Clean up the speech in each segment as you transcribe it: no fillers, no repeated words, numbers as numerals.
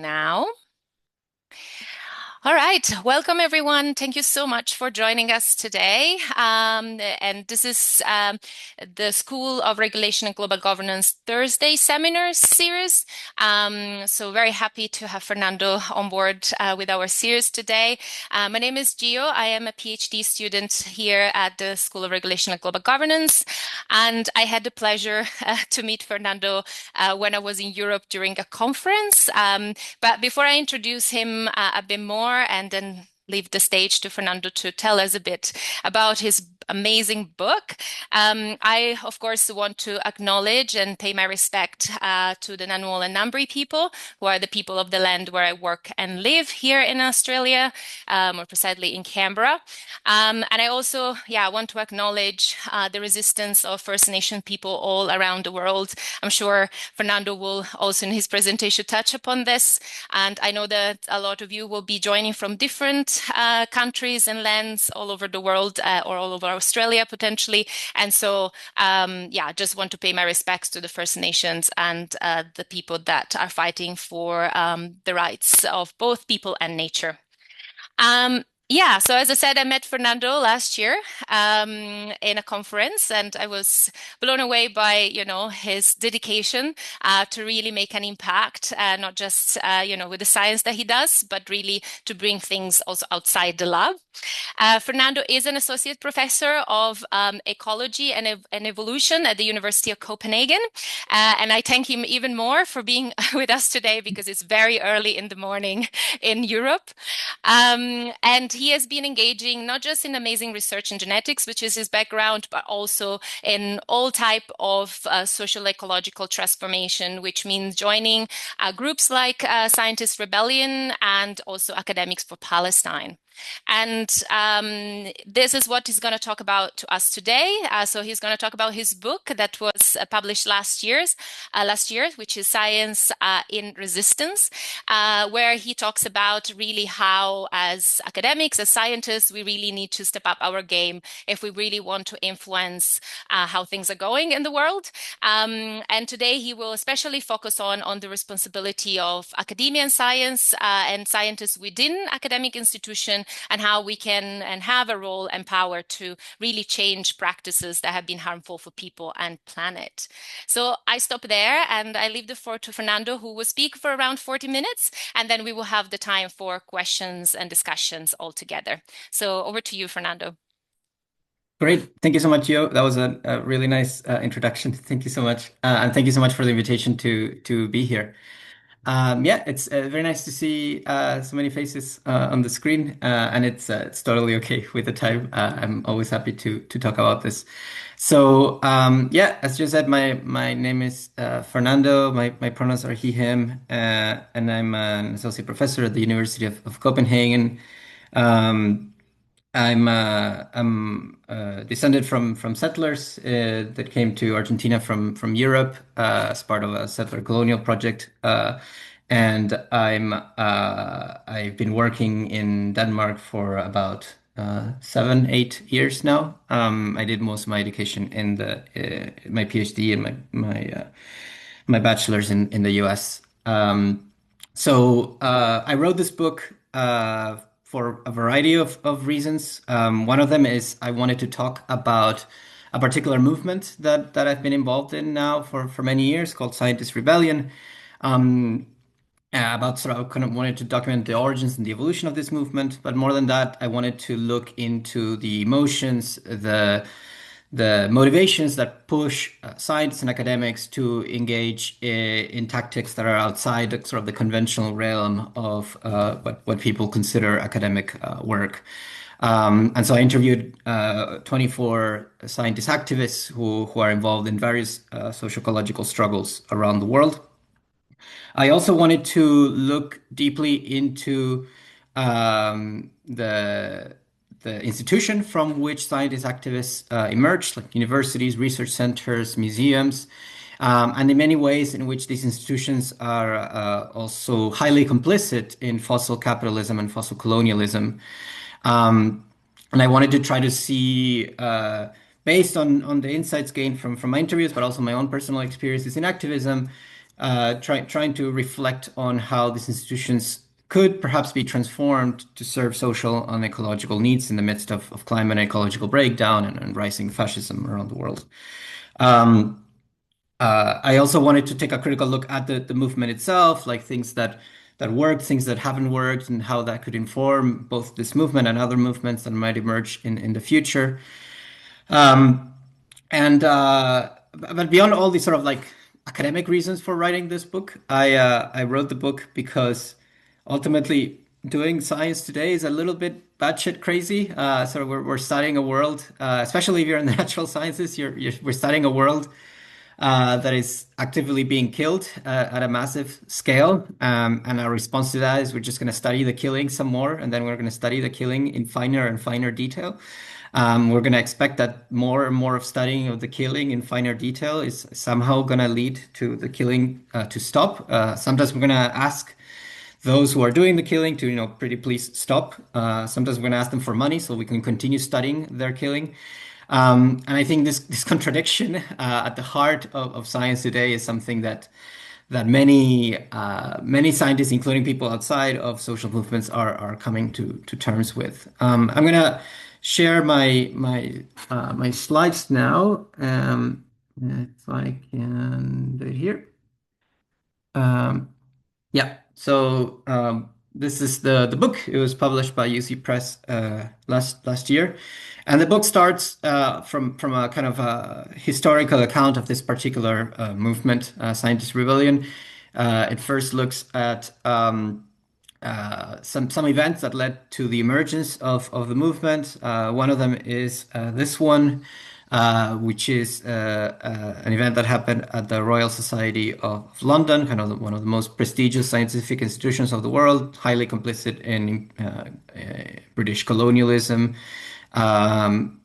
Now. All right, welcome everyone. Thank you so much for joining us today. And this is the School of Regulation and Global Governance Thursday seminar series. So very happy to have Fernando on board with our series today. My name is Gio. I am a PhD student here at the School of Regulation and Global Governance. And I had the pleasure to meet Fernando when I was in Europe during a conference. But before I introduce him a bit more and then leave the stage to Fernando to tell us a bit about his amazing book. I, of course, want to acknowledge and pay my respect to the Ngunnawal and Ngambri people, who are the people of the land where I work and live here in Australia, more precisely in Canberra. And I also, want to acknowledge the resistance of First Nation people all around the world. I'm sure Fernando will also in his presentation touch upon this. And I know that a lot of you will be joining from different countries and lands all over the world or all over Australia potentially. And so, just want to pay my respects to the First Nations and the people that are fighting for the rights of both people and nature. So as I said, I met Fernando last year in a conference, and I was blown away by, his dedication to really make an impact, not just, with the science that he does, but really to bring things also outside the lab. Fernando is an associate professor of ecology and evolution at the University of Copenhagen. And I thank him even more for being with us today because it's very early in the morning in Europe. And he has been engaging not just in amazing research in genetics, which is his background, but also in all type of social ecological transformation, which means joining groups like Scientist Rebellion and also Academics for Palestine. And this is what he's going to talk about to us today. So he's going to talk about his book that was published last year, which is Science in Resistance, where he talks about really how, as academics, as scientists, we really need to step up our game if we really want to influence how things are going in the world. And today he will especially focus on the responsibility of academia and science and scientists within academic institutions and how we can and have a role and power to really change practices that have been harmful for people and planet. So I stop there and I leave the floor to Fernando, who will speak for around 40 minutes, and then we will have the time for questions and discussions all together. So over to you, Fernando. Great. Thank you so much, Gio. That was a really nice introduction. Thank you so much. And thank you so much for the invitation to be here. It's very nice to see so many faces on the screen, and it's totally okay with the time. I'm always happy to talk about this. So as you said, my name is Fernando. My pronouns are he, him, and I'm an associate professor at the University of Copenhagen. I'm descended from settlers that came to Argentina from Europe as part of a settler colonial project, and I've been working in Denmark for about 7, 8 years now. I did most of my education in my PhD and my bachelor's in the U.S. I wrote this book for a variety of reasons. One of them is I wanted to talk about a particular movement that I've been involved in now for many years called Scientist Rebellion. About sort of kind of wanted to document the origins and the evolution of this movement, but more than that, I wanted to look into the emotions, the motivations that push scientists and academics to engage in tactics that are outside sort of the conventional realm of what people consider academic work. And so I interviewed 24 scientist activists who are involved in various socio-ecological struggles around the world. I also wanted to look deeply into the institution from which scientist activists emerged, like universities, research centers, museums, and in many ways in which these institutions are also highly complicit in fossil capitalism and fossil colonialism. And I wanted to try to see, based on the insights gained from my interviews, but also my own personal experiences in activism, trying to reflect on how these institutions could perhaps be transformed to serve social and ecological needs in the midst of climate and ecological breakdown and rising fascism around the world. Um, I also wanted to take a critical look at the movement itself, like things that worked, things that haven't worked, and how that could inform both this movement and other movements that might emerge in the future. Um, and but beyond all these sort of like academic reasons for writing this book, I wrote the book because ultimately doing science today is a little bit batshit crazy. So we're studying a world, especially if you're in the natural sciences, we're studying a world that is actively being killed at a massive scale. And our response to that is we're just going to study the killing some more, and then we're going to study the killing in finer and finer detail. We're going to expect that more and more of studying of the killing in finer detail is somehow going to lead to the killing to stop. Sometimes we're going to ask those who are doing the killing to, pretty please stop. Sometimes we're going to ask them for money so we can continue studying their killing. And I think this contradiction at the heart of science today is something that many scientists, including people outside of social movements, are coming to terms with. I'm gonna share my slides now. If I can do it here. Um, yeah. So this is the book. It was published by UC Press last year, and the book starts from a kind of a historical account of this particular movement, scientist rebellion. It first looks at some events that led to the emergence of the movement. One of them is this one, which is an event that happened at the Royal Society of London, kind of one of the most prestigious scientific institutions of the world, highly complicit in British colonialism. And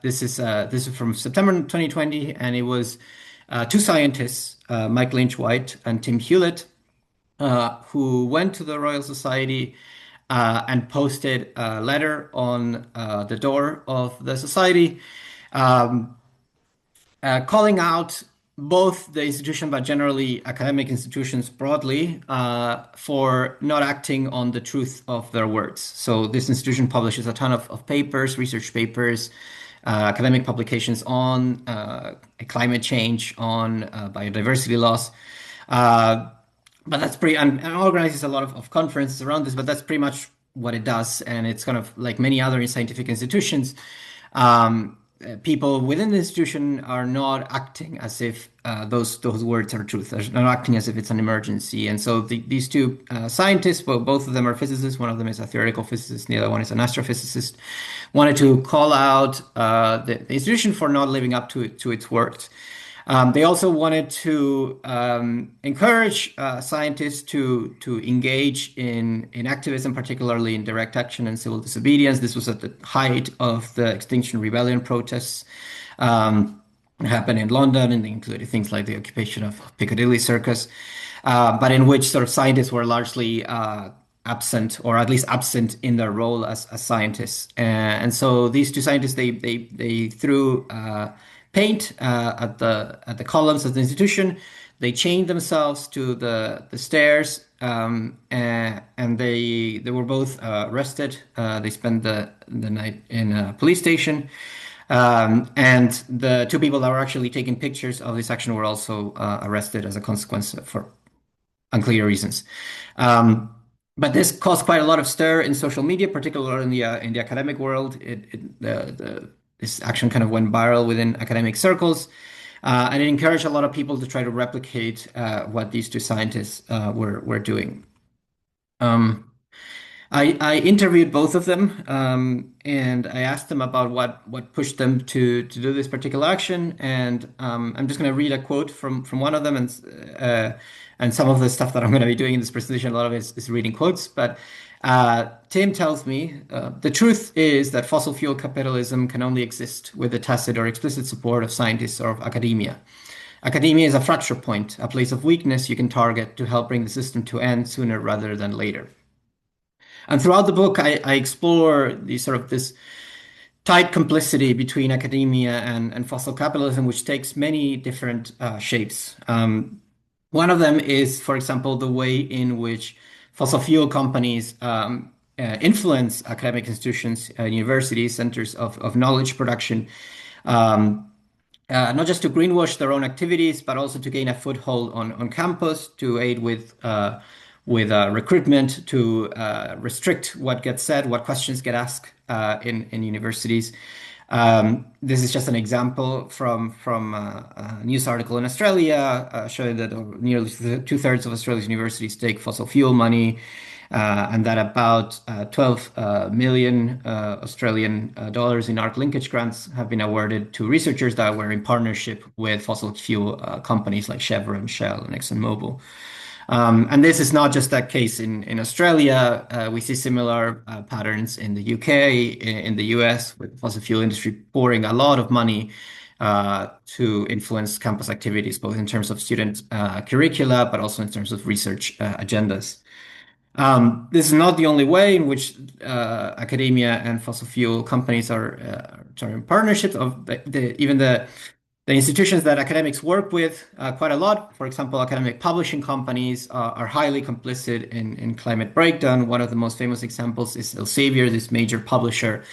this is from September 2020, and it was two scientists, Mike Lynch White and Tim Hewlett, who went to the Royal Society and posted a letter on the door of the society, um, calling out both the institution, but generally academic institutions broadly, for not acting on the truth of their words. So this institution publishes a ton of papers, research papers, academic publications on climate change, on biodiversity loss. Uh, but that's pretty, and organizes a lot of conferences around this, but that's pretty much what it does. And it's kind of like many other scientific institutions. People within the institution are not acting as if those words are truth. They're not acting as if it's an emergency. And so these two scientists, well, both of them are physicists. One of them is a theoretical physicist. The other one is an astrophysicist. Wanted to call out the institution for not living up to its words. They also wanted to encourage scientists to engage in activism, particularly in direct action and civil disobedience. This was at the height of the Extinction Rebellion protests. Happened in London, and they included things like the occupation of Piccadilly Circus, but in which sort of scientists were largely absent, or at least absent in their role as scientists. And so these two scientists, they threw paint at the columns of the institution. They chained themselves to the stairs, and they were both arrested. They spent the night in a police station. And the two people that were actually taking pictures of this action were also arrested as a consequence for unclear reasons. But this caused quite a lot of stir in social media, particularly in the academic world. This action kind of went viral within academic circles, and it encouraged a lot of people to try to replicate what these two scientists were doing. Um, I interviewed both of them, and I asked them about what pushed them to do this particular action. And I'm just going to read a quote from one of them, and some of the stuff that I'm going to be doing in this presentation, a lot of it is reading quotes. But Tim tells me the truth is that fossil fuel capitalism can only exist with the tacit or explicit support of scientists or of academia. Academia is a fracture point, a place of weakness you can target to help bring the system to end sooner rather than later. And throughout the book, I explore these sort of tight complicity between academia and fossil capitalism, which takes many different shapes. One of them is, for example, the way in which fossil fuel companies influence academic institutions, universities, centers of knowledge production, um, not just to greenwash their own activities, but also to gain a foothold on campus, to aid with recruitment, to restrict what gets said, what questions get asked in universities. This is just an example from a news article in Australia showing that nearly two-thirds of Australia's universities take fossil fuel money, and that about 12 million Australian dollars in arc linkage grants have been awarded to researchers that were in partnership with fossil fuel companies like Chevron, Shell, and ExxonMobil. And this is not just that case in Australia. We see similar patterns in the UK, in the US, with the fossil fuel industry pouring a lot of money to influence campus activities, both in terms of student curricula, but also in terms of research agendas. This is not the only way in which academia and fossil fuel companies are in partnerships. Even the institutions that academics work with quite a lot, for example, academic publishing companies are highly complicit in climate breakdown. One of the most famous examples is Elsevier, this major publisher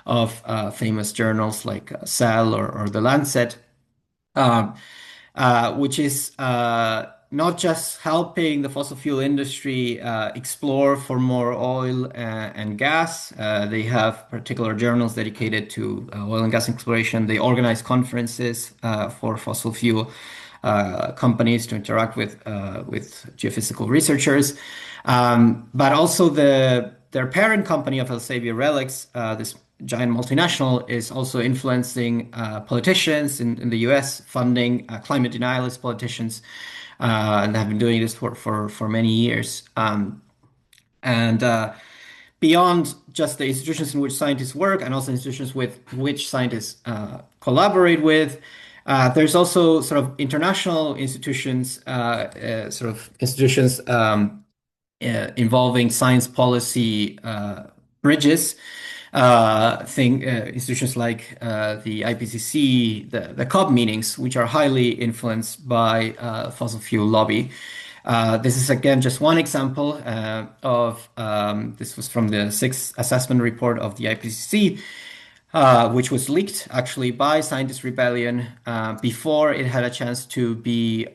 of famous journals like Cell or The Lancet. Um, which is not just helping the fossil fuel industry explore for more oil and gas. They have particular journals dedicated to oil and gas exploration. They organize conferences for fossil fuel companies to interact with geophysical researchers, but also their parent company of Elsevier Relics, this giant multinational, is also influencing politicians in the US, funding climate denialist politicians, and have been doing this for many years. And Beyond just the institutions in which scientists work and also institutions with which scientists collaborate with, there's also sort of international institutions, sort of institutions involving science policy bridges. Institutions like the IPCC, the COP meetings, which are highly influenced by fossil fuel lobby. This is again just one example of this was from the sixth assessment report of the IPCC, which was leaked actually by Scientist Rebellion before it had a chance to be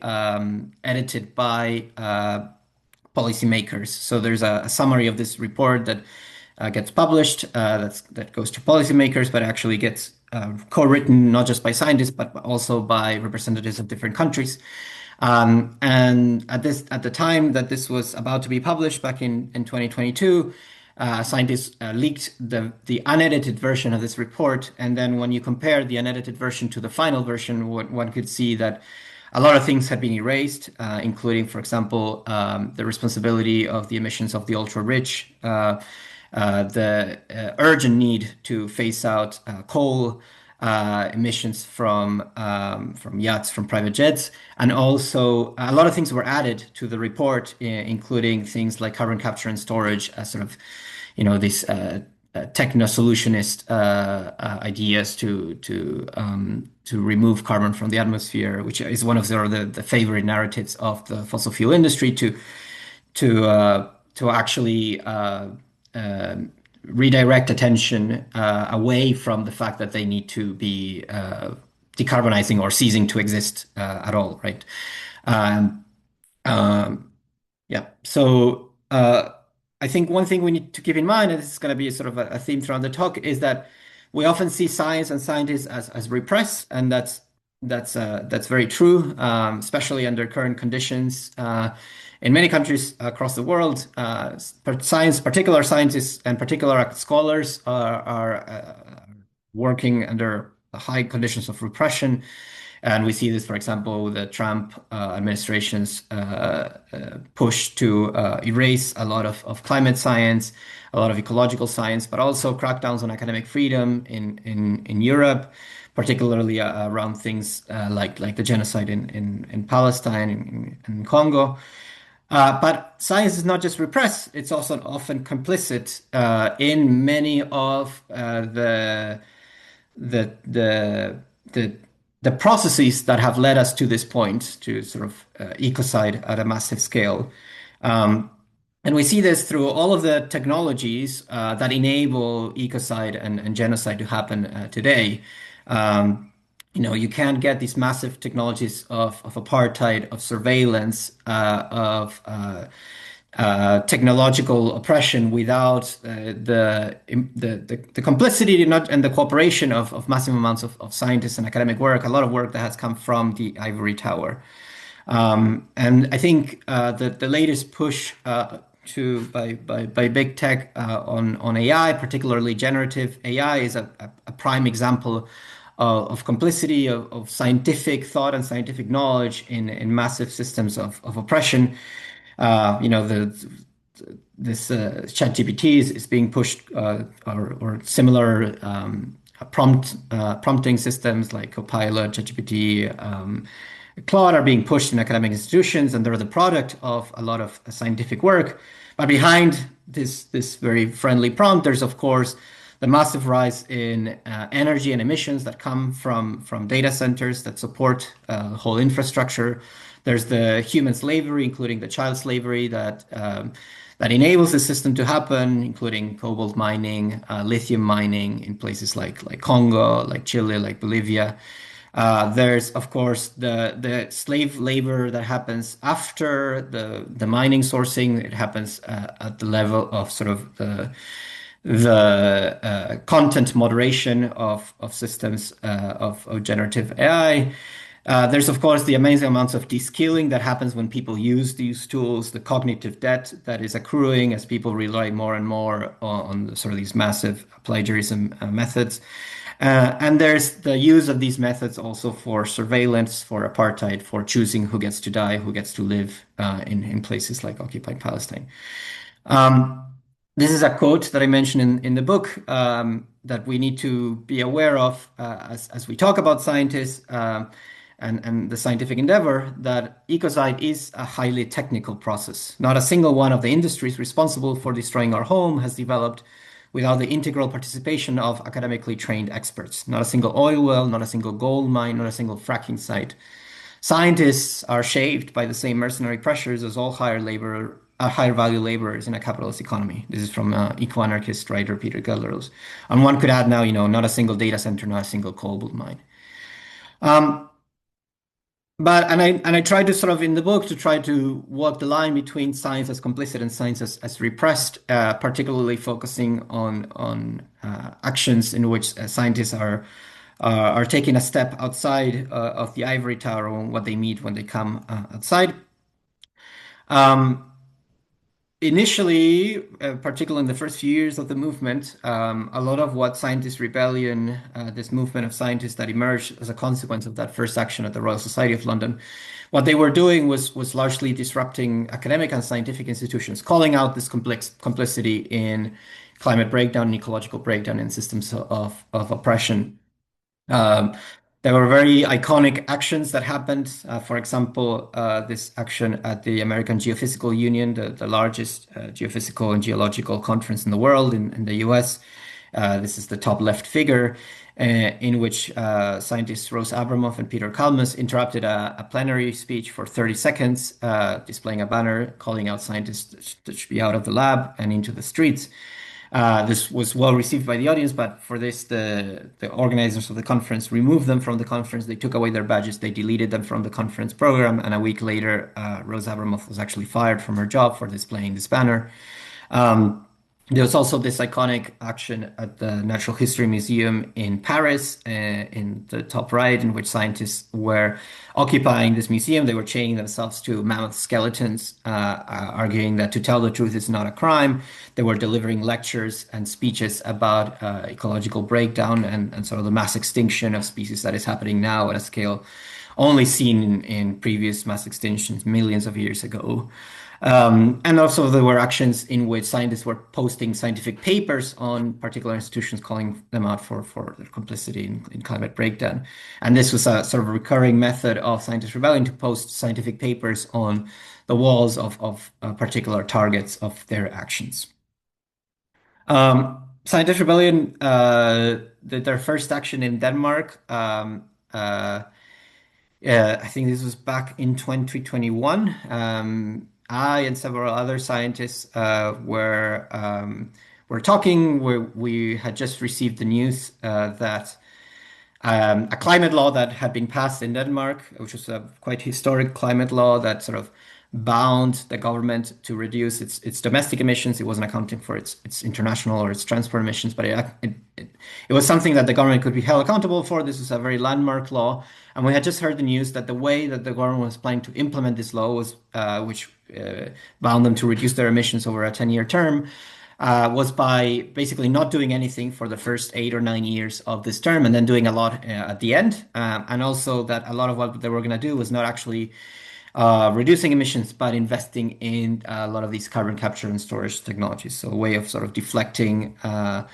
edited by policymakers. So there's a summary of this report that gets published, that goes to policymakers, but actually gets co-written not just by scientists, but also by representatives of different countries. And at the time that this was about to be published back in 2022, scientists leaked the unedited version of this report. And then when you compare the unedited version to the final version, one could see that a lot of things had been erased, including, for example, the responsibility of the emissions of the ultra-rich, the urgent need to phase out coal emissions from yachts, from private jets, and also a lot of things were added to the report, including things like carbon capture and storage as sort of, these techno-solutionist ideas to remove carbon from the atmosphere, which is one of the favorite narratives of the fossil fuel industry to actually redirect attention away from the fact that they need to be decarbonizing or ceasing to exist at all, right? Um, um, yeah. So I think one thing we need to keep in mind, and this is going to be sort of a theme throughout the talk, is that we often see science and scientists as repressed, and that's very true, especially under current conditions. In many countries across the world, particular scientists and particular scholars are working under high conditions of repression. And we see this, for example, with the Trump administration's push to erase a lot of climate science, a lot of ecological science, but also crackdowns on academic freedom in Europe, particularly around things like the genocide in Palestine, in Congo. But science is not just repressed, it's also often complicit in many of the the the the processes that have led us to this point, to sort of ecocide at a massive scale. Um, and we see this through all of the technologies that enable ecocide and genocide to happen today. Um, you can't get these massive technologies of apartheid, of surveillance, of technological oppression without the complicity and the cooperation of massive amounts of scientists and academic work, a lot of work that has come from the ivory tower. And I think the latest push by big tech on AI, particularly generative AI, is a prime example of complicity, of scientific thought and scientific knowledge in massive systems of oppression. This ChatGPT is being pushed, or similar prompting systems like Copilot, ChatGPT, Claude are being pushed in academic institutions, and they're the product of a lot of scientific work. But behind this very friendly prompt, there's of course the massive rise in energy and emissions that come from data centers that support the whole infrastructure. There's the human slavery, including the child slavery that enables the system to happen, including cobalt mining, lithium mining in places like Congo, like Chile, like Bolivia. There's, of course, the slave labor that happens after the mining sourcing. It happens at the level of sort of the content moderation of systems of generative AI. There's, of course, the amazing amounts of de-skilling that happens when people use these tools, the cognitive debt that is accruing as people rely more and more on sort of these massive plagiarism methods. And there's the use of these methods also for surveillance, for apartheid, for choosing who gets to die, who gets to live in places like occupied Palestine. Um, this is a quote that I mentioned in the book that we need to be aware of as we talk about scientists and the scientific endeavor, that ecocide is a highly technical process. Not a single one of the industries responsible for destroying our home has developed without the integral participation of academically trained experts. Not a single oil well, not a single gold mine, not a single fracking site. Scientists are shaped by the same mercenary pressures as all higher value laborers in a capitalist economy. This is from eco-anarchist writer Peter Gelderlos. And one could add now, not a single data center, not a single cobalt mine. But I tried to sort of in the book to try to walk the line between science as complicit and science as repressed, particularly focusing on actions in which scientists are taking a step outside of the ivory tower and what they meet when they come outside. Initially, particularly in the first few years of the movement, a lot of what Scientist Rebellion, this movement of scientists that emerged as a consequence of that first action at the Royal Society of London, what they were doing was largely disrupting academic and scientific institutions, calling out this complicity in climate breakdown, ecological breakdown, and systems of oppression. Um, there were very iconic actions that happened. For example, this action at the American Geophysical Union, the largest geophysical and geological conference in the world in the US. This is the top left figure, in which scientists Rose Abramoff and Peter Kalmus interrupted a plenary speech for 30 seconds, displaying a banner calling out scientists to be out of the lab and into the streets. This was well received by the audience, but for this, the organizers of the conference removed them from the conference. They took away their badges. They deleted them from the conference program. And a week later, Rose Abramoff was actually fired from her job for displaying this banner. Um, there was also this iconic action at the Natural History Museum in Paris, in the top right, in which scientists were occupying this museum. They were chaining themselves to mammoth skeletons, arguing that to tell the truth is not a crime. They were delivering lectures and speeches about ecological breakdown and sort of the mass extinction of species that is happening now at a scale only seen in previous mass extinctions millions of years ago. And also there were actions in which scientists were posting scientific papers on particular institutions, calling them out for their complicity in climate breakdown. And this was a sort of recurring method of scientist rebellion to post scientific papers on the walls of particular targets of their actions. Scientist Rebellion did their first action in Denmark. I think this was back in 2021. I and several other scientists were talking. We had just received the news that a climate law that had been passed in Denmark, which was a quite historic climate law that sort of bound the government to reduce its domestic emissions. It wasn't accounting for its international or its transport emissions, but it was something that the government could be held accountable for. This was a very landmark law, and we had just heard the news that the way that the government was planning to implement this law was, which bound them to reduce their emissions over a 10-year term, was by basically not doing anything for the first 8 or 9 years of this term and then doing a lot at the end. And also that a lot of what they were going to do was not actually reducing emissions, but investing in a lot of these carbon capture and storage technologies. So a way of sort of deflecting a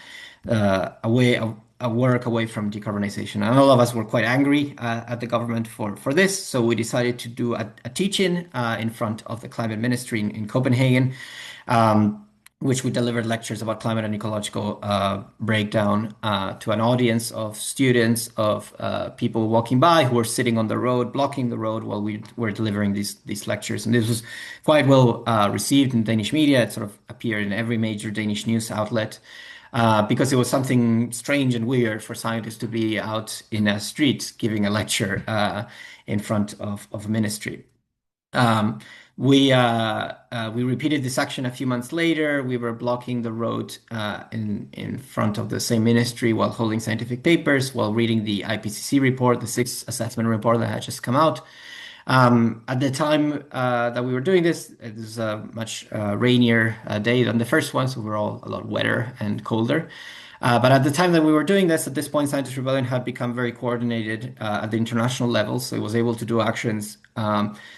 work away from decarbonization. And all of us were quite angry at the government for this. So we decided to do a teach-in in front of the climate ministry in Copenhagen. Which we delivered lectures about climate and ecological breakdown to an audience of students, of people walking by who were sitting on the road, blocking the road while we were delivering these lectures. And this was quite well received in Danish media. It sort of appeared in every major Danish news outlet because it was something strange and weird for scientists to be out in a street giving a lecture in front of a ministry. Um, we repeated this action a few months later. We were blocking the road in front of the same ministry while holding scientific papers, while reading the IPCC report, the sixth assessment report that had just come out. At the time that we were doing this, it was a much rainier day than the first one, so we were all a lot wetter and colder. But at the time that we were doing this, at this point, Scientist Rebellion had become very coordinated at the international level, so it was able to do actions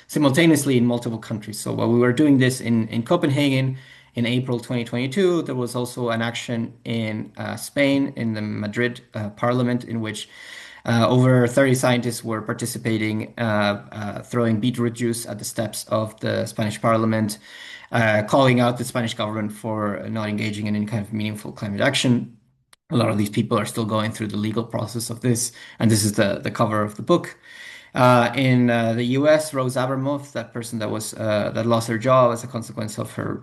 simultaneously in multiple countries. So while we were doing this in Copenhagen in April 2022, there was also an action in Spain, in the Madrid parliament, in which over 30 scientists were participating, throwing beetroot juice at the steps of the Spanish parliament, calling out the Spanish government for not engaging in any kind of meaningful climate action. A lot of these people are still going through the legal process of this, and this is the cover of the book. In the US, Rose Abramoff, that person that lost her job as a consequence of her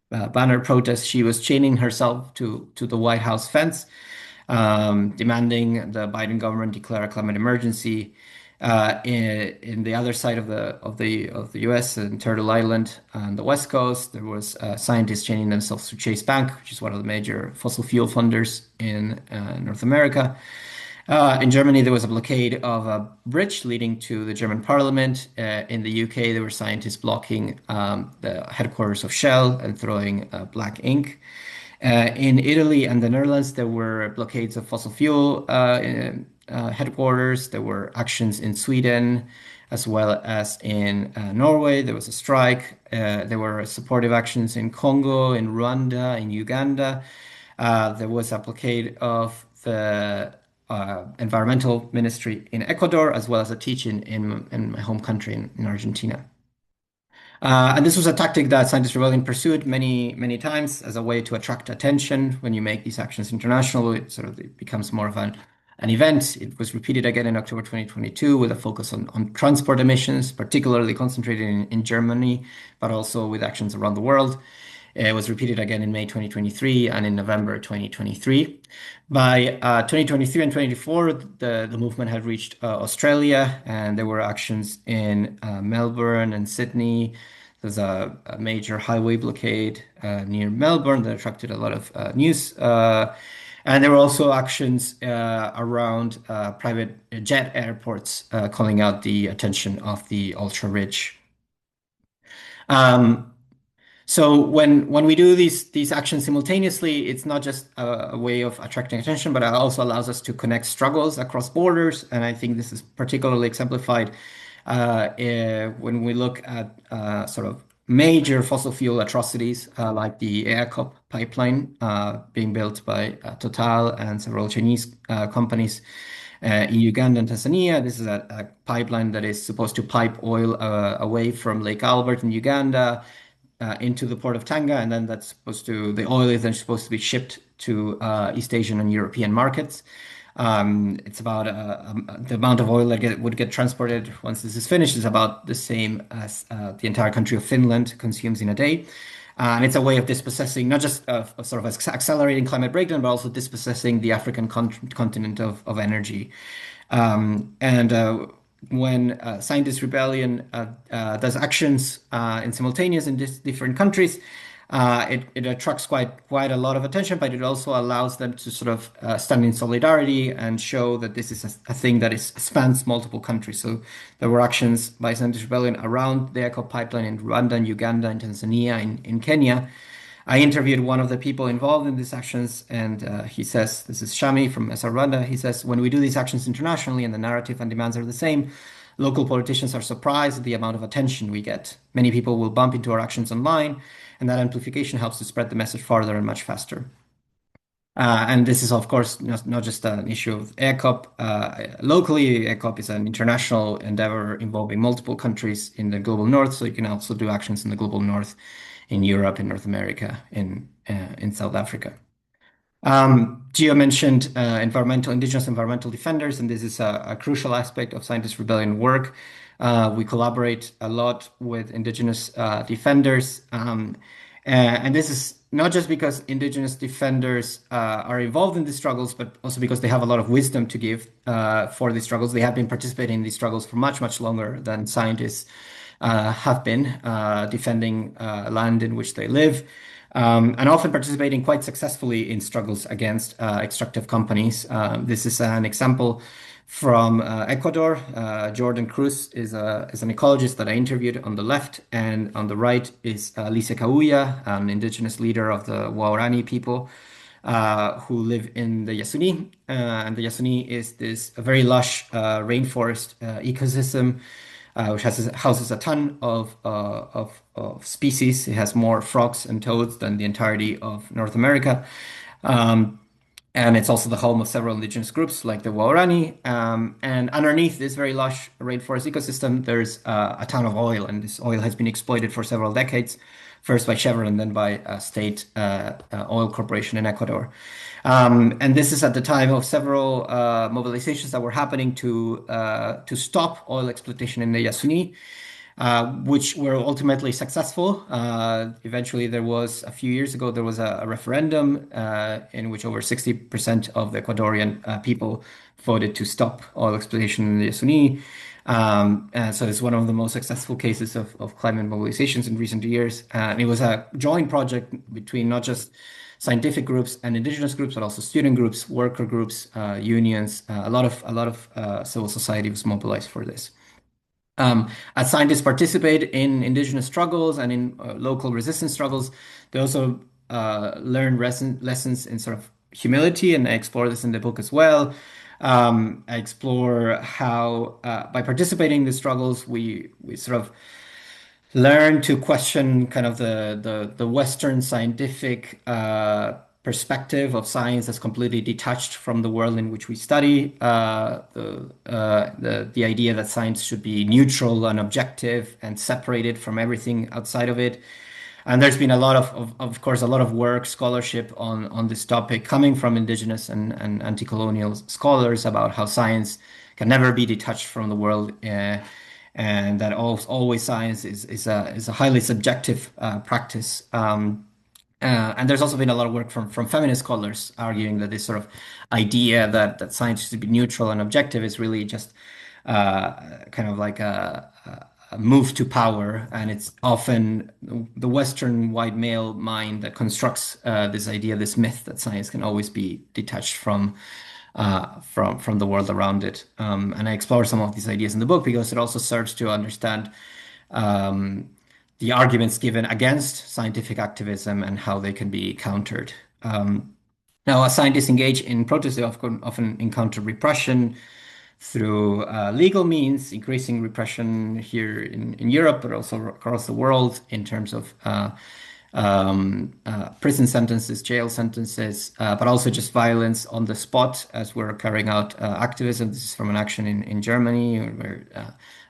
banner protest, she was chaining herself to the White House fence, demanding the Biden government declare a climate emergency. In the other side of the U.S. in Turtle Island on the West Coast, there was scientists chaining themselves to Chase Bank, which is one of the major fossil fuel funders in North America. In Germany, there was a blockade of a bridge leading to the German Parliament. In the UK, there were scientists blocking the headquarters of Shell and throwing black ink. In Italy and the Netherlands, there were blockades of fossil fuel headquarters. There were actions in Sweden as well as in Norway. There was a strike. There were supportive actions in Congo, in Rwanda, in Uganda. There was a blockade of the environmental ministry in Ecuador, as well as a teach-in in my home country in Argentina. And this was a tactic that Scientist Rebellion pursued many, many times as a way to attract attention. When you make these actions international, it becomes more of an event. It was repeated again in October 2022 with a focus on transport emissions, particularly concentrated in Germany, but also with actions around the world. It was repeated again in May 2023 and in November 2023. By 2023 and 2024, the movement had reached Australia, and there were actions in Melbourne and Sydney. There's a major highway blockade near Melbourne that attracted a lot of news. And there were also actions around private jet airports calling out the attention of the ultra-rich. So when we do these actions simultaneously, it's not just a way of attracting attention, but it also allows us to connect struggles across borders. And I think this is particularly exemplified when we look at sort of major fossil fuel atrocities like the EACOP pipeline being built by Total and several Chinese companies in Uganda and Tanzania. This is a pipeline that is supposed to pipe oil away from Lake Albert in Uganda into the port of Tanga, and then the oil is then supposed to be shipped to East Asian and European markets. It's about the amount of oil that would get transported once this is finished is about the same as the entire country of Finland consumes in a day. And it's a way of dispossessing, not just sort of accelerating climate breakdown, but also dispossessing the African continent of energy. And when Scientist Rebellion does actions in simultaneous in different countries, it attracts quite a lot of attention, but it also allows them to sort of stand in solidarity and show that this is a thing that spans multiple countries. So there were actions by Scientist Rebellion around the Eco Pipeline in Rwanda, in Uganda, in Tanzania, in Kenya. I interviewed one of the people involved in these actions, and he says, this is Shami from SR Rwanda. He says, when we do these actions internationally and the narrative and demands are the same, local politicians are surprised at the amount of attention we get. Many people will bump into our actions online, and that amplification helps to spread the message farther and much faster. And this is, of course, not just an issue of ECOP. Locally, ECOP is an international endeavor involving multiple countries in the global north. So you can also do actions in the global north, in Europe, in North America, in South Africa. Gio mentioned indigenous environmental defenders, and this is a crucial aspect of Scientist Rebellion work. We collaborate a lot with indigenous defenders, and this is not just because indigenous defenders are involved in these struggles, but also because they have a lot of wisdom to give for these struggles. They have been participating in these struggles for much, much longer than scientists have been defending land in which they live. And often participating quite successfully in struggles against extractive companies. This is an example from Ecuador. Jordan Cruz is an ecologist that I interviewed on the left, and on the right is Lise Kauya, an indigenous leader of the Waorani people who live in the Yasuni. And the Yasuni is this very lush rainforest ecosystem which houses a ton of species. It has more frogs and toads than the entirety of North America. And it's also the home of several indigenous groups like the Waorani. And underneath this very lush rainforest ecosystem, there's a ton of oil, and this oil has been exploited for several decades, first by Chevron and then by a state oil corporation in Ecuador. And this is at the time of several mobilizations that were happening to stop oil exploitation in the Yasuni, which were ultimately successful. Eventually, a few years ago, there was a referendum in which over 60% of the Ecuadorian people voted to stop oil exploitation in the Yasuni. And so it's one of the most successful cases of climate mobilizations in recent years. And it was a joint project between not just scientific groups and indigenous groups, but also student groups, worker groups, unions. A lot of civil society was mobilized for this. As scientists participate in indigenous struggles and in local resistance struggles, they also learn lessons in sort of humility, and I explore this in the book as well. I explore how, by participating in the struggles, we sort of learn to question kind of the Western scientific perspective of science as completely detached from the world in which we study. The idea that science should be neutral and objective and separated from everything outside of it. And there's been a lot of course, a lot of work, scholarship on this topic coming from indigenous and anti-colonial scholars about how science can never be detached from the world. And that always science is a highly subjective practice. And there's also been a lot of work from feminist scholars arguing that this sort of idea that science should be neutral and objective is really just kind of like a move to power, and it's often the Western white male mind that constructs this idea, this myth that science can always be detached from the world around it. And I explore some of these ideas in the book because it also serves to understand the arguments given against scientific activism and how they can be countered. Now, as scientists engage in protests, they often encounter repression through legal means, increasing repression here in Europe, but also across the world in terms of prison sentences, jail sentences, but also just violence on the spot as we're carrying out activism. This is from an action in Germany where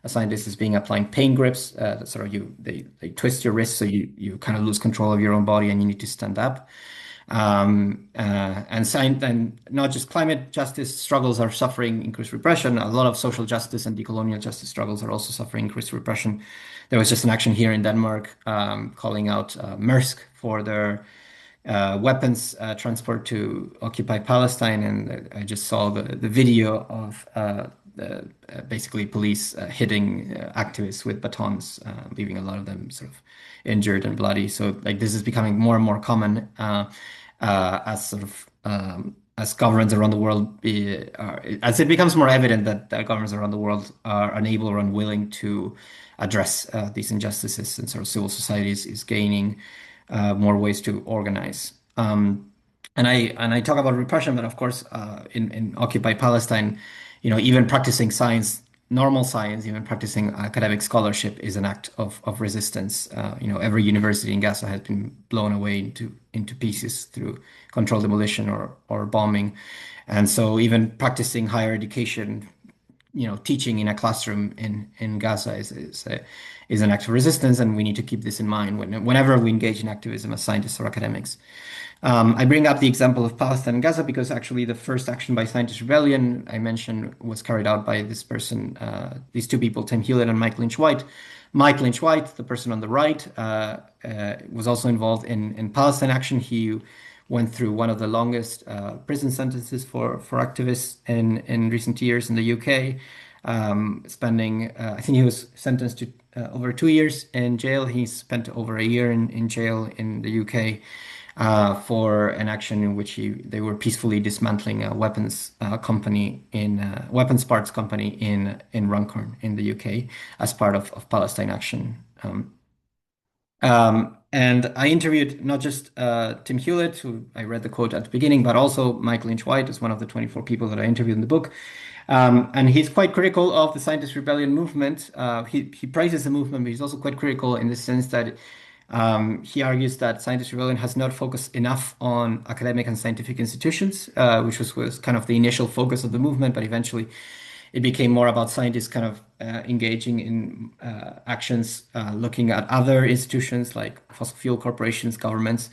a scientist is being applying pain grips. That sort of they twist your wrist so you kind of lose control of your own body and you need to stand up. And not just climate justice struggles are suffering increased repression. A lot of social justice and decolonial justice struggles are also suffering increased repression. There was just an action here in Denmark calling out Maersk for their weapons transport to occupy Palestine, and I just saw the video of basically police hitting activists with batons, leaving a lot of them sort of injured and bloody. So like this is becoming more and more common as sort of as governments around the world as it becomes more evident that governments around the world are unable or unwilling to address these injustices, and sort of civil society is gaining more ways to organize. And I talk about repression, but of course, in Occupy Palestine, even practicing science, normal science, even practicing academic scholarship is an act of resistance. Every university in Gaza has been blown away into pieces through controlled demolition or bombing, and so even practicing higher education, teaching in a classroom in Gaza is an act of resistance, and we need to keep this in mind whenever we engage in activism as scientists or academics. I bring up the example of Palestine and Gaza because actually the first action by Scientist Rebellion I mentioned was carried out by this person, these two people, Tim Hewlett and Mike Lynch White. Mike Lynch White, the person on the right, was also involved in Palestine action. He went through one of the longest prison sentences for activists in recent years in the UK, spending, I think he was sentenced to over 2 years in jail. He spent over a year in jail in the UK for an action in which they were peacefully dismantling a weapons parts company in Runcorn in the UK as part of Palestine action. And I interviewed not just Tim Hewlett, who I read the quote at the beginning, but also Mike Lynch White is one of the 24 people that I interviewed in the book. And he's quite critical of the Scientist Rebellion movement. He praises the movement, but he's also quite critical in the sense that he argues that Scientist Rebellion has not focused enough on academic and scientific institutions, which was kind of the initial focus of the movement, but eventually it became more about scientists kind of engaging in actions, looking at other institutions like fossil fuel corporations, governments.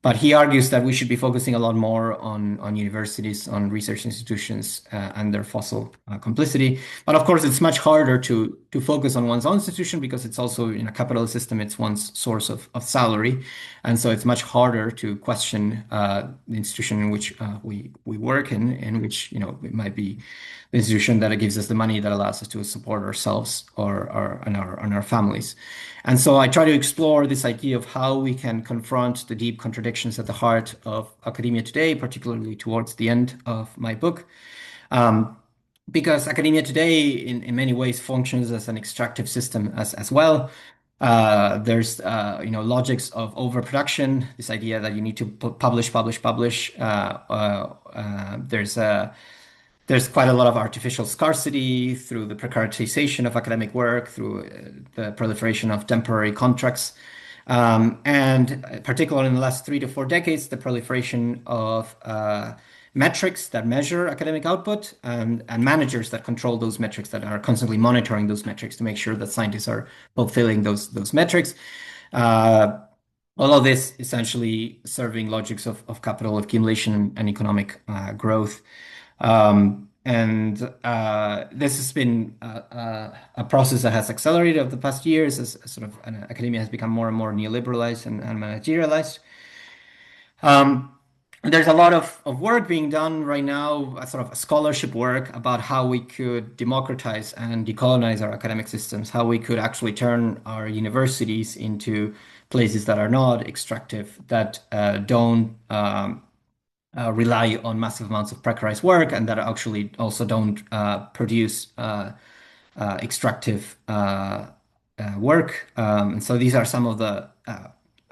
But he argues that we should be focusing a lot more on universities, on research institutions, and their fossil complicity. But of course, it's much harder to focus on one's own institution because it's also in a capitalist system, it's one's source of salary. And so it's much harder to question the institution in which we work in which, it might be the institution that gives us the money that allows us to support ourselves and our families. And so I try to explore this idea of how we can confront the deep contradictions at the heart of academia today, particularly towards the end of my book. Because academia today, in many ways, functions as an extractive system as well. There's logics of overproduction, this idea that you need to publish. There's quite a lot of artificial scarcity through the precaritization of academic work, through the proliferation of temporary contracts, and particularly in the last 3 to 4 decades, the proliferation of metrics that measure academic output and managers that control those metrics, that are constantly monitoring those metrics to make sure that scientists are fulfilling those metrics. All of this essentially serving logics of capital accumulation and economic growth. And this has been a process that has accelerated over the past years as sort of academia has become more and more neoliberalized and managerialized. There's a lot of work being done right now, a sort of scholarship work about how we could democratize and decolonize our academic systems, how we could actually turn our universities into places that are not extractive, that don't rely on massive amounts of precarized work, and that actually also don't produce extractive work. And so these are some of the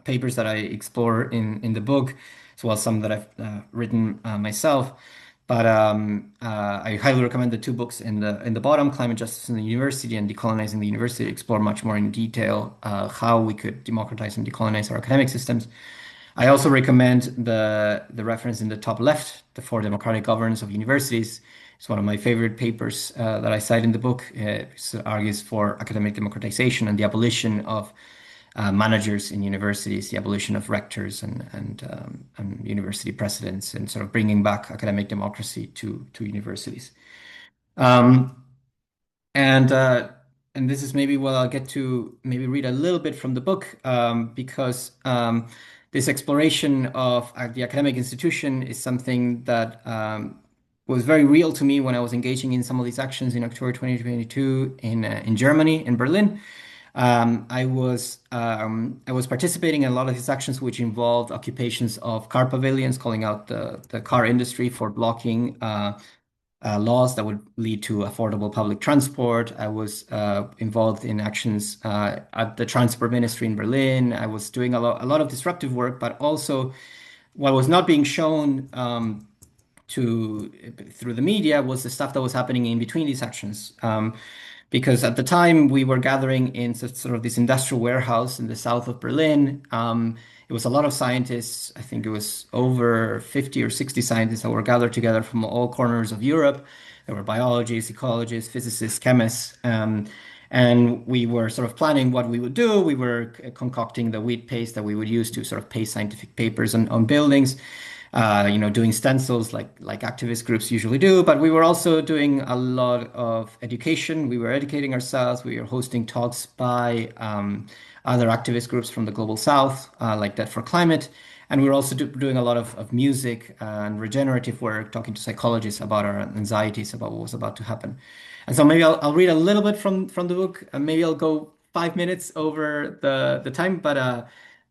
papers that I explore in the book, as well as some that I've written myself. But I highly recommend the two books in the bottom, Climate Justice in the University and Decolonizing the University, explore much more in detail how we could democratize and decolonize our academic systems. I also recommend the reference in the top left, the four democratic governance of universities. It's one of my favorite papers that I cite in the book. It argues for academic democratization and the abolition of managers in universities, the abolition of rectors and university presidents, and sort of bringing back academic democracy to universities. Um, and uh, and this is maybe what I'll get to maybe read a little bit from the book because this exploration of the academic institution is something that was very real to me when I was engaging in some of these actions in October 2022 in Germany, in Berlin. I was participating in a lot of these actions, which involved occupations of car pavilions, calling out the car industry for blocking laws that would lead to affordable public transport. I was involved in actions at the Transport Ministry in Berlin. I was doing a lot of disruptive work, but also what was not being shown to through the media was the stuff that was happening in between these actions. Because at the time we were gathering in sort of this industrial warehouse in the south of Berlin. It was a lot of scientists. I think it was over 50 or 60 scientists that were gathered together from all corners of Europe. There were biologists, ecologists, physicists, chemists. And we were sort of planning what we would do. We were concocting the wheat paste that we would use to sort of paste scientific papers on buildings, doing stencils like activist groups usually do. But we were also doing a lot of education. We were educating ourselves. We were hosting talks by other activist groups from the Global South, like Debt for Climate. And we were also doing a lot of music and regenerative work, talking to psychologists about our anxieties about what was about to happen. And so maybe I'll read a little bit from the book. And maybe I'll go 5 minutes over the time, but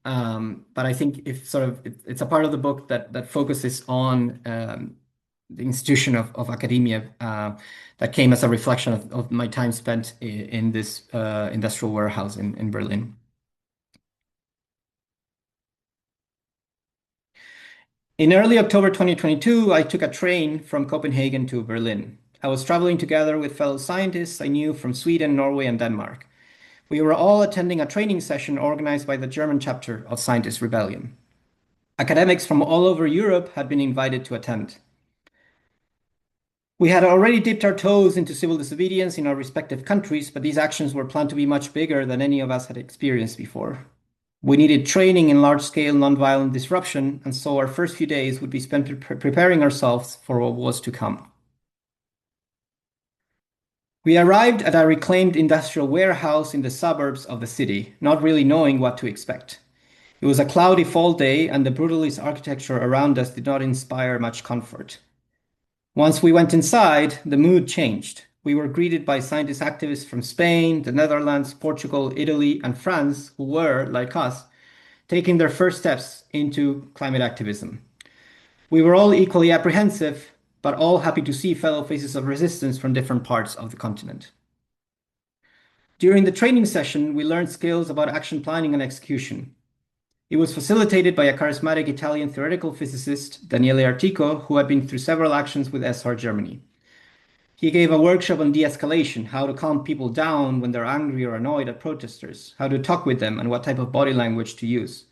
I think if sort of it's a part of the book that focuses on the institution of academia that came as a reflection of my time spent in this industrial warehouse in Berlin. In early October 2022, I took a train from Copenhagen to Berlin. I was traveling together with fellow scientists I knew from Sweden, Norway, and Denmark. We were all attending a training session organized by the German chapter of Scientist Rebellion. Academics from all over Europe had been invited to attend. We had already dipped our toes into civil disobedience in our respective countries, but these actions were planned to be much bigger than any of us had experienced before. We needed training in large-scale nonviolent disruption, and so our first few days would be spent preparing ourselves for what was to come. We arrived at a reclaimed industrial warehouse in the suburbs of the city, not really knowing what to expect. It was a cloudy fall day, and the brutalist architecture around us did not inspire much comfort. Once we went inside, the mood changed. We were greeted by scientist activists from Spain, the Netherlands, Portugal, Italy, and France who were, like us, taking their first steps into climate activism. We were all equally apprehensive, but all happy to see fellow faces of resistance from different parts of the continent. During the training session, we learned skills about action planning and execution. It was facilitated by a charismatic Italian theoretical physicist, Daniele Artico, who had been through several actions with SR Germany. He gave a workshop on de-escalation, how to calm people down when they're angry or annoyed at protesters, how to talk with them, and what type of body language to use.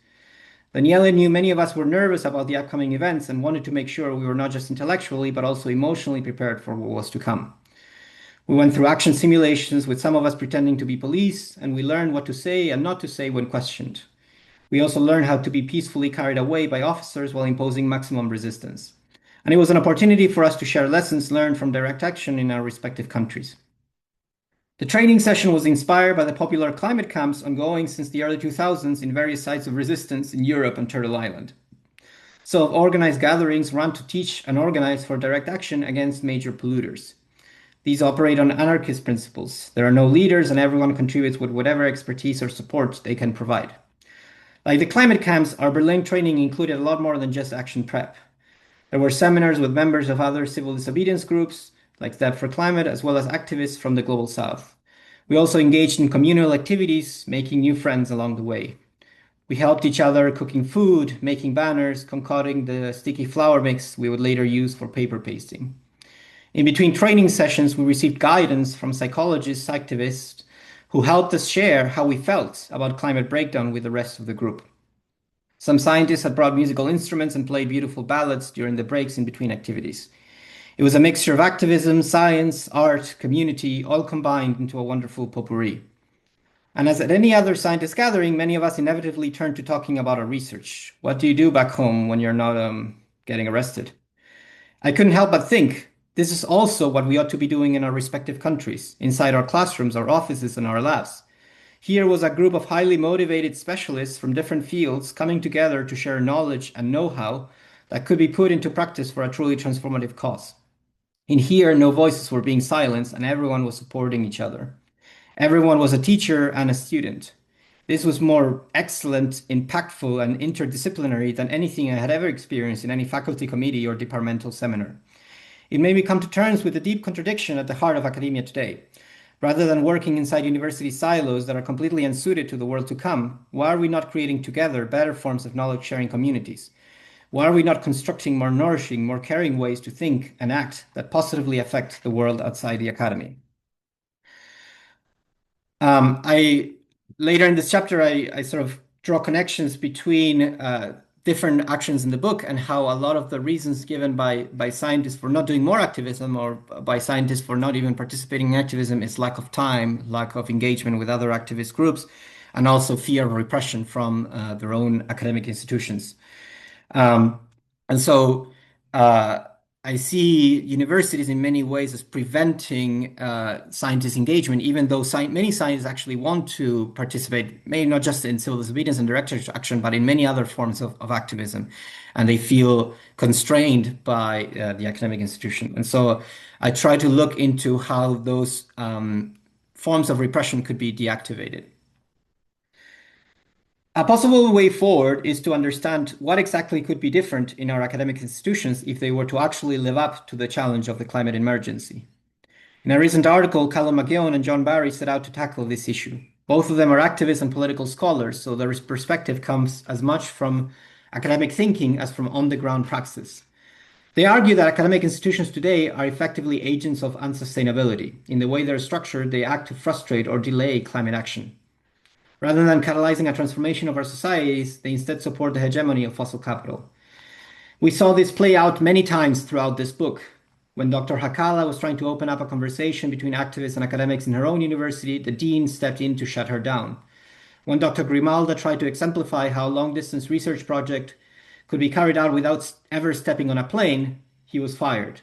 Daniele knew many of us were nervous about the upcoming events and wanted to make sure we were not just intellectually, but also emotionally prepared for what was to come. We went through action simulations with some of us pretending to be police, and we learned what to say and not to say when questioned. We also learned how to be peacefully carried away by officers while imposing maximum resistance. And it was an opportunity for us to share lessons learned from direct action in our respective countries. The training session was inspired by the popular climate camps ongoing since the early 2000s in various sites of resistance in Europe and Turtle Island. So organized gatherings run to teach and organize for direct action against major polluters. These operate on anarchist principles. There are no leaders and everyone contributes with whatever expertise or support they can provide. Like the climate camps, our Berlin training included a lot more than just action prep. There were seminars with members of other civil disobedience groups, like Debt for Climate, as well as activists from the Global South. We also engaged in communal activities, making new friends along the way. We helped each other cooking food, making banners, concocting the sticky flour mix we would later use for paper pasting. In between training sessions, we received guidance from psychologists, activists, who helped us share how we felt about climate breakdown with the rest of the group. Some scientists had brought musical instruments and played beautiful ballads during the breaks in between activities. It was a mixture of activism, science, art, community, all combined into a wonderful potpourri. And as at any other scientist gathering, many of us inevitably turn to talking about our research. What do you do back home when you're not getting arrested? I couldn't help but think this is also what we ought to be doing in our respective countries, inside our classrooms, our offices, and our labs. Here was a group of highly motivated specialists from different fields coming together to share knowledge and know-how that could be put into practice for a truly transformative cause. In here, no voices were being silenced and everyone was supporting each other. Everyone was a teacher and a student. This was more excellent, impactful, and interdisciplinary than anything I had ever experienced in any faculty committee or departmental seminar. It made me come to terms with the deep contradiction at the heart of academia today. Rather than working inside university silos that are completely unsuited to the world to come, why are we not creating together better forms of knowledge sharing communities? Why are we not constructing more nourishing, more caring ways to think and act that positively affect the world outside the academy? I later in this chapter, I sort of draw connections between different actions in the book and how a lot of the reasons given by scientists for not doing more activism or by scientists for not even participating in activism is lack of time, lack of engagement with other activist groups, and also fear of repression from their own academic institutions. Um, and so uh, I see universities in many ways as preventing scientist engagement, even though many scientists actually want to participate, maybe not just in civil disobedience and direct action, but in many other forms of activism. And they feel constrained by the academic institution. And so I try to look into how those forms of repression could be deactivated. A possible way forward is to understand what exactly could be different in our academic institutions if they were to actually live up to the challenge of the climate emergency. In a recent article, Callum McGeown and John Barry set out to tackle this issue. Both of them are activists and political scholars, so their perspective comes as much from academic thinking as from on-the-ground praxis. They argue that academic institutions today are effectively agents of unsustainability. In the way they're structured, they act to frustrate or delay climate action. Rather than catalyzing a transformation of our societies, they instead support the hegemony of fossil capital. We saw this play out many times throughout this book. When Dr. Hakala was trying to open up a conversation between activists and academics in her own university, the dean stepped in to shut her down. When Dr. Grimalda tried to exemplify how a long-distance research project could be carried out without ever stepping on a plane, he was fired.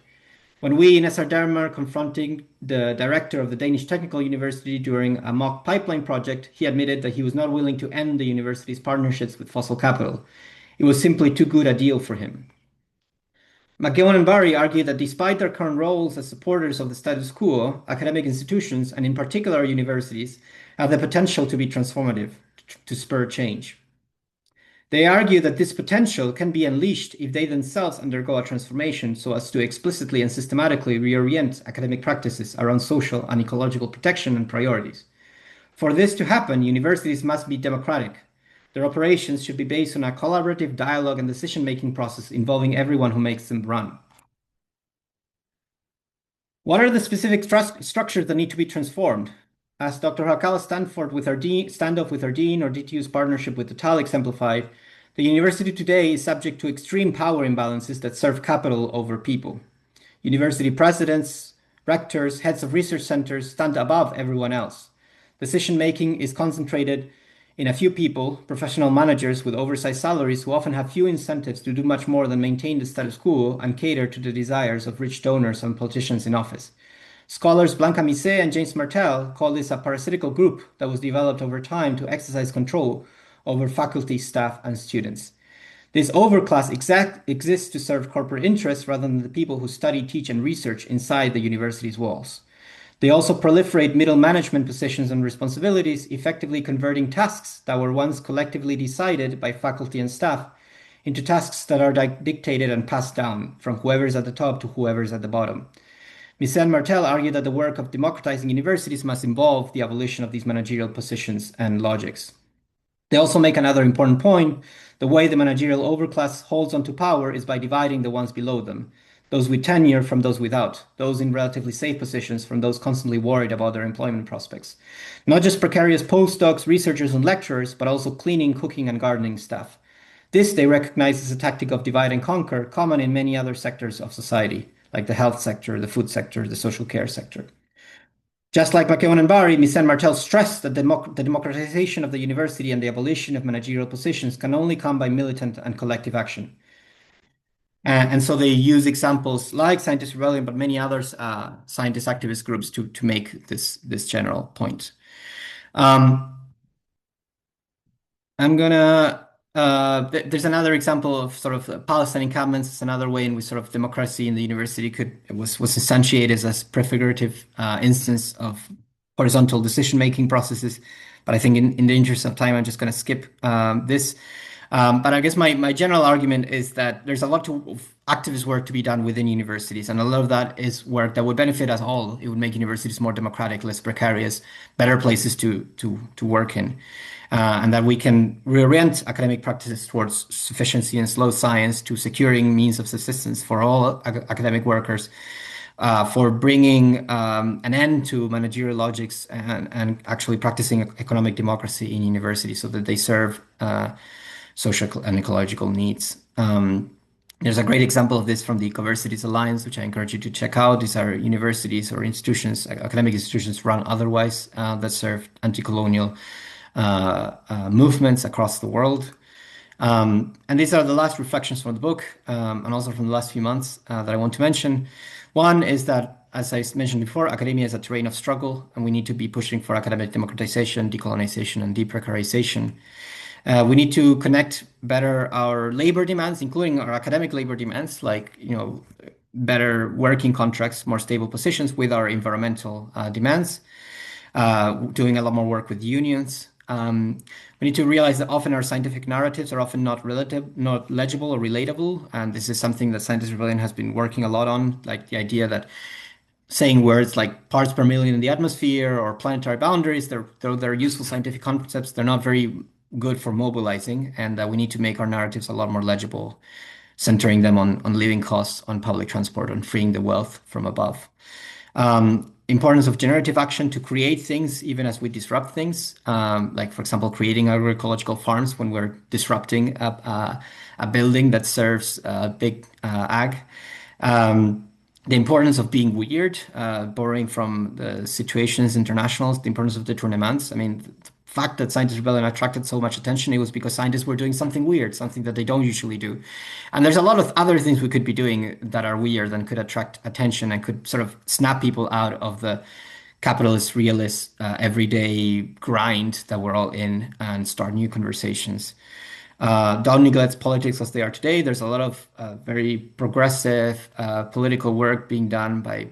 When we in SR Dermer confronting the director of the Danish Technical University during a mock pipeline project, he admitted that he was not willing to end the university's partnerships with fossil capital. It was simply too good a deal for him. McGowan and Barry argue that despite their current roles as supporters of the status quo, academic institutions, and in particular universities, have the potential to be transformative, to spur change. They argue that this potential can be unleashed if they themselves undergo a transformation so as to explicitly and systematically reorient academic practices around social and ecological protection and priorities. For this to happen, universities must be democratic. Their operations should be based on a collaborative dialogue and decision-making process involving everyone who makes them run. What are the specific structures that need to be transformed? As Dr. Hakala standoff with our dean or DTU's partnership with Total exemplified, the university today is subject to extreme power imbalances that serve capital over people. University presidents, rectors, heads of research centers stand above everyone else. Decision-making is concentrated in a few people, professional managers with oversized salaries who often have few incentives to do much more than maintain the status quo and cater to the desires of rich donors and politicians in office. Scholars Blanca Misset and James Martel call this a parasitical group that was developed over time to exercise control over faculty, staff, and students. This overclass exists to serve corporate interests rather than the people who study, teach, and research inside the university's walls. They also proliferate middle management positions and responsibilities, effectively converting tasks that were once collectively decided by faculty and staff into tasks that are dictated and passed down from whoever's at the top to whoever's at the bottom. Misset and Martel argue that the work of democratizing universities must involve the abolition of these managerial positions and logics. They also make another important point. The way the managerial overclass holds onto power is by dividing the ones below them, those with tenure from those without, those in relatively safe positions from those constantly worried about their employment prospects. Not just precarious postdocs, researchers, and lecturers, but also cleaning, cooking, and gardening staff. This they recognize as a tactic of divide and conquer, common in many other sectors of society, like the health sector, the food sector, the social care sector. Just like McEwan and Barry, Mises and Martel stressed that the democratization of the university and the abolition of managerial positions can only come by militant and collective action. And so they use examples like Scientist Rebellion, but many others, scientist activist groups to make this general point. Um, I'm gonna. There's another example of sort of Palestine encampments. It's another way in which sort of democracy in the university was instantiated as prefigurative instance of horizontal decision-making processes. But I think in the interest of time, I'm just going to skip this. But I guess my general argument is that there's a lot of activist work to be done within universities, and a lot of that is work that would benefit us all. It would make universities more democratic, less precarious, better places to work in, and that we can reorient academic practices towards sufficiency and slow science, to securing means of subsistence for all academic workers, for bringing an end to managerial logics, and actually practicing economic democracy in universities so that they serve social and ecological needs. There's a great example of this from the Ecoversities Alliance, which I encourage you to check out. These are universities or institutions, academic institutions run otherwise, that serve anti-colonial movements across the world. And these are the last reflections from the book, and also from the last few months, that I want to mention. One is that, as I mentioned before, academia is a terrain of struggle, and we need to be pushing for academic democratization, decolonization, and deprecarization. We need to connect better our labor demands, including our academic labor demands, like, better working contracts, more stable positions, with our environmental demands, doing a lot more work with unions. We need to realize that often our scientific narratives are often not relative, not legible or relatable. And this is something that Scientist Rebellion has been working a lot on, like the idea that saying words like parts per million in the atmosphere or planetary boundaries, they're useful scientific concepts. They're not very good for mobilizing, and we need to make our narratives a lot more legible, centering them on living costs, on public transport, on freeing the wealth from above. Importance of generative action to create things even as we disrupt things, like, for example, creating agroecological farms when we're disrupting a building that serves big ag. The importance of being weird, borrowing from the situations internationals, the importance of détournements. I mean, the fact that Scientist Rebellion attracted so much attention, it was because scientists were doing something weird, something that they don't usually do. And there's a lot of other things we could be doing that are weird and could attract attention and could sort of snap people out of the capitalist, realist, everyday grind that we're all in, and start new conversations. Don't neglect politics as they are today. There's a lot of very progressive political work being done by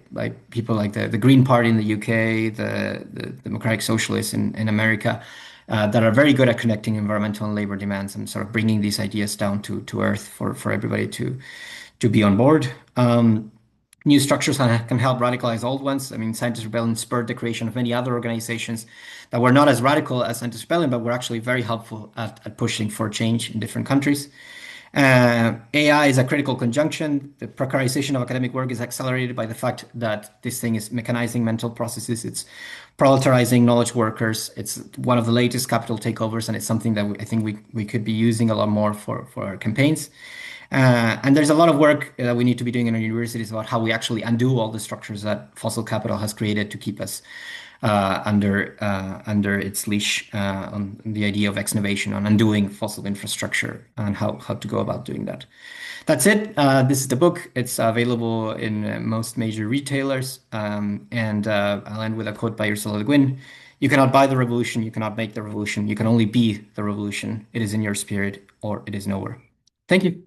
people like the Green Party in the UK, the Democratic Socialists in America, that are very good at connecting environmental and labor demands and sort of bringing these ideas down to earth for everybody to be on board. New structures can help radicalize old ones. I mean, Scientist Rebellion spurred the creation of many other organizations that were not as radical as Scientist Rebellion, but were actually very helpful at pushing for change in different countries. AI is a critical conjunction. The precarization of academic work is accelerated by the fact that this thing is mechanizing mental processes. It's proletarizing knowledge workers. It's one of the latest capital takeovers, and it's something that I think we could be using a lot more for our campaigns. And there's a lot of work that we need to be doing in our universities about how we actually undo all the structures that fossil capital has created to keep us under its leash, on the idea of exnovation, on undoing fossil infrastructure, and how to go about doing that. That's it. This is the book. It's available in most major retailers. And I'll end with a quote by Ursula Le Guin. You cannot buy the revolution. You cannot make the revolution. You can only be the revolution. It is in your spirit, or it is nowhere. Thank you.